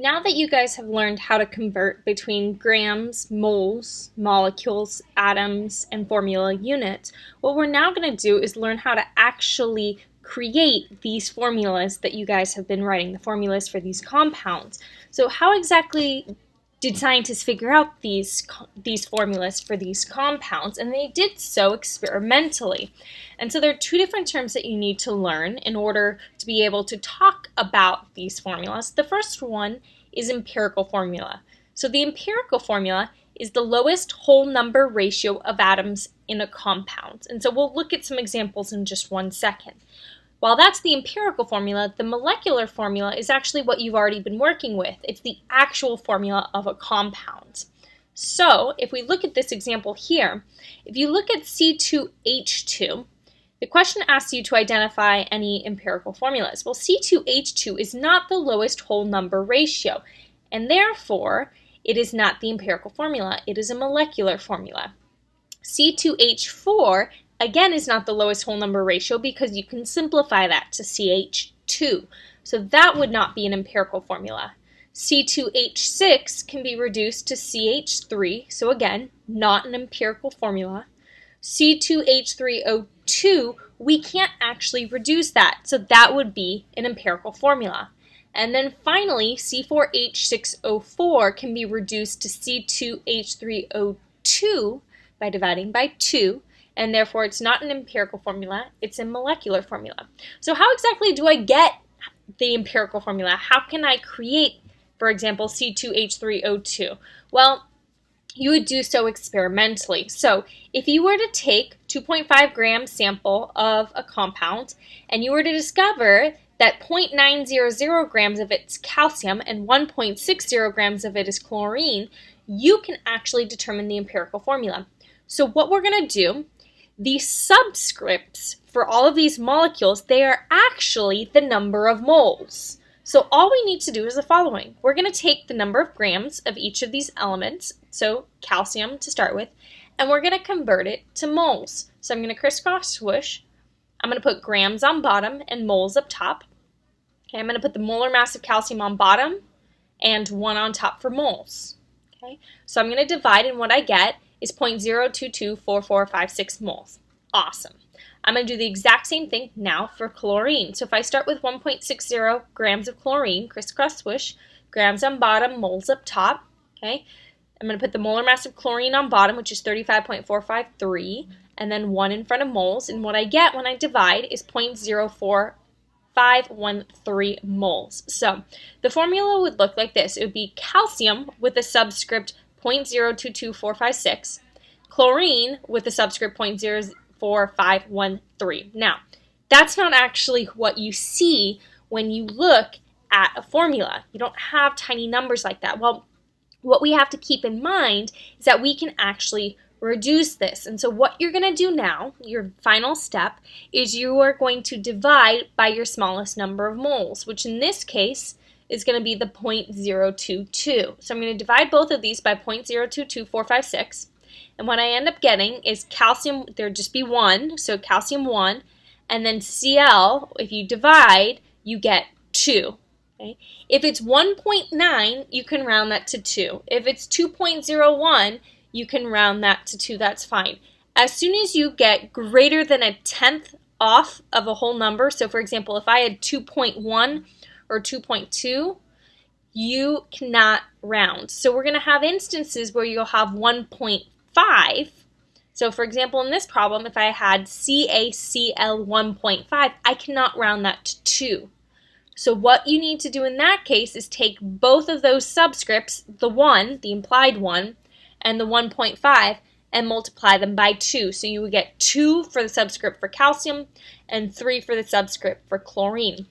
Now that you guys have learned how to convert between grams, moles, molecules, atoms, and formula units, what we're now going to do is learn how to actually create these formulas that you guys have been writing, the formulas for these compounds. So how exactly did scientists figure out these formulas for these compounds? And they did so experimentally. And so there are two different terms that you need to learn in order to be able to talk about these formulas. The first one is empirical formula. So the empirical formula is the lowest whole number ratio of atoms in a compound. And so we'll look at some examples in just 1 second. While that's the empirical formula, the molecular formula is actually what you've already been working with. It's the actual formula of a compound. So if we look at this example here, if you look at C2H2, the question asks you to identify any empirical formulas. Well, C2H2 is not the lowest whole number ratio, and therefore it is not the empirical formula. It is a molecular formula. C2H4 again is not the lowest whole number ratio because you can simplify that to CH2. So that would not be an empirical formula. C2H6 can be reduced to CH3, so again, not an empirical formula. C2H3O2, we can't actually reduce that, so that would be an empirical formula. And then finally, C4H6O4 can be reduced to C2H3O2 by dividing by 2, and therefore it's not an empirical formula, it's a molecular formula. So how exactly do I get the empirical formula? How can I create, for example, C2H3O2? Well, you would do so experimentally. So if you were to take 2.5 gram sample of a compound and you were to discover that 0.900 grams of it is calcium and 1.60 grams of it is chlorine, you can actually determine the empirical formula. So what we're going to do, the subscripts for all of these molecules, they are actually the number of moles. So all we need to do is the following. We're going to take the number of grams of each of these elements, so calcium to start with, and we're going to convert it to moles. So I'm going to crisscross swoosh. I'm going to put grams on bottom and moles up top. Okay, I'm going to put the molar mass of calcium on bottom and 1 on top for moles. Okay, so I'm going to divide, and what I get is 0.0224456 moles. Awesome. I'm going to do the exact same thing now for chlorine. So if I start with 1.60 grams of chlorine, crisscross swoosh, grams on bottom, moles up top, okay? I'm going to put the molar mass of chlorine on bottom, which is 35.453, and then 1 in front of moles, and what I get when I divide is 0.04513 moles. So the formula would look like this. It would be calcium with a subscript 0.022456, chlorine with a subscript 0.04513. Now, that's not actually what you see when you look at a formula. You don't have tiny numbers like that. Well, what we have to keep in mind is that we can actually reduce this. And so what you're going to do now, your final step, is you are going to divide by your smallest number of moles, which in this case is going to be the 0.022. So I'm going to divide both of these by 0.022456. And what I end up getting is calcium, there'd just be 1, so calcium 1, and then Cl, if you divide, you get 2. Okay? If it's 1.9, you can round that to 2. If it's 2.01, you can round that to 2, that's fine. As soon as you get greater than a tenth off of a whole number, so for example, if I had 2.1 or 2.2, you cannot round. So we're going to have instances where you'll have 1.5. So for example, in this problem, if I had CaCl 1.5, I cannot round that to 2. So what you need to do in that case is take both of those subscripts, the 1, the implied 1, and the 1.5, and multiply them by 2. So you would get 2 for the subscript for calcium and 3 for the subscript for chlorine.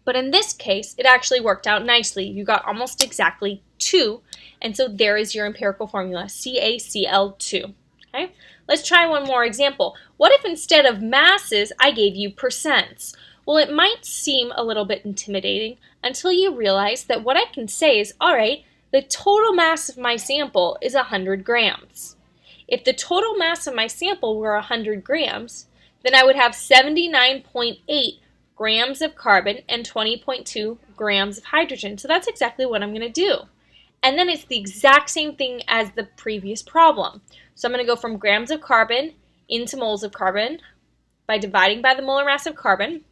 But in this case, it actually worked out nicely. You got almost exactly 2, and so there is your empirical formula, CaCl2. Okay? Let's try one more example. What if instead of masses, I gave you percents? Well, it might seem a little bit intimidating until you realize that what I can say is, all right, the total mass of my sample is 100 grams. If the total mass of my sample were 100 grams, then I would have 79.8 grams of carbon and 20.2 grams of hydrogen. So that's exactly what I'm going to do. And then it's the exact same thing as the previous problem. So I'm going to go from grams of carbon into moles of carbon by dividing by the molar mass of carbon,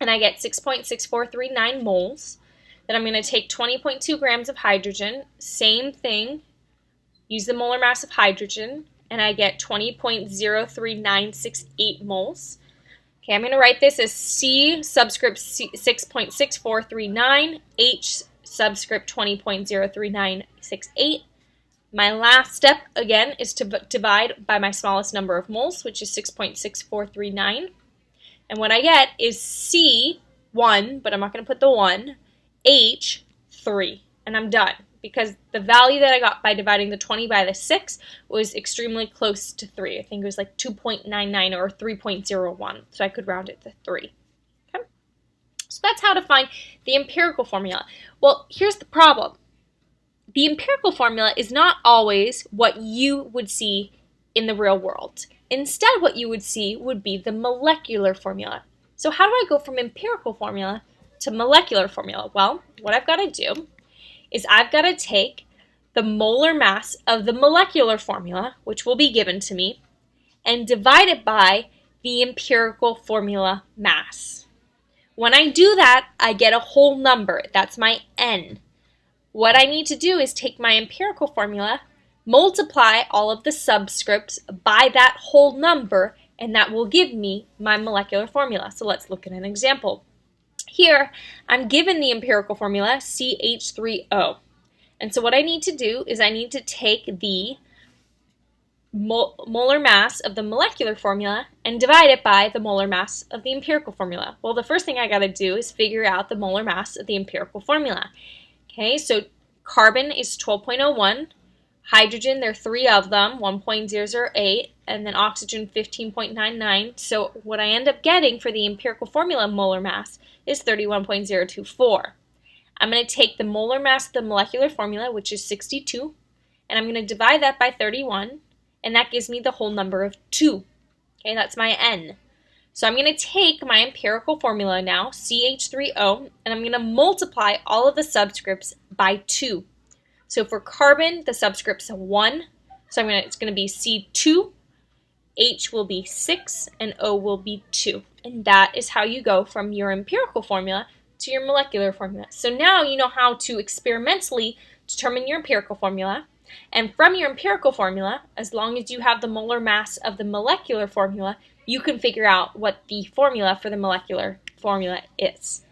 and I get 6.6439 moles. Then I'm going to take 20.2 grams of hydrogen, same thing, use the molar mass of hydrogen, and I get 20.03968 moles. Okay, I'm going to write this as C subscript 6.6439, H subscript 20.03968. My last step, again, is to divide by my smallest number of moles, which is 6.6439. And what I get is C, 1, but I'm not going to put the 1, H, 3. And I'm done, because the value that I got by dividing the 20 by the 6 was extremely close to 3. I think it was like 2.99 or 3.01, so I could round it to 3. Okay? So that's how to find the empirical formula. Well, here's the problem. The empirical formula is not always what you would see in the real world. Instead, what you would see would be the molecular formula. So how do I go from empirical formula to molecular formula? Well, what I've got to do is I've got to take the molar mass of the molecular formula, which will be given to me, and divide it by the empirical formula mass. When I do that, I get a whole number. That's my N. What I need to do is take my empirical formula, multiply all of the subscripts by that whole number, and that will give me my molecular formula. So let's look at an example. Here, I'm given the empirical formula, CH3O. And so what I need to do is I need to take the molar mass of the molecular formula and divide it by the molar mass of the empirical formula. Well, the first thing I got to do is figure out the molar mass of the empirical formula. Okay, so carbon is 12.01, hydrogen, there are 3 of them, 1.008, and then oxygen 15.99. So what I end up getting for the empirical formula molar mass is 31.024. I'm going to take the molar mass of the molecular formula, which is 62, and I'm going to divide that by 31, and that gives me the whole number of 2. Okay, that's my N. So I'm going to take my empirical formula now, CH3O, and I'm going to multiply all of the subscripts by 2. So for carbon, the subscript's 1, so it's going to be C2, H will be 6, and O will be 2. And that is how you go from your empirical formula to your molecular formula. So now you know how to experimentally determine your empirical formula. And from your empirical formula, as long as you have the molar mass of the molecular formula, you can figure out what the formula for the molecular formula is.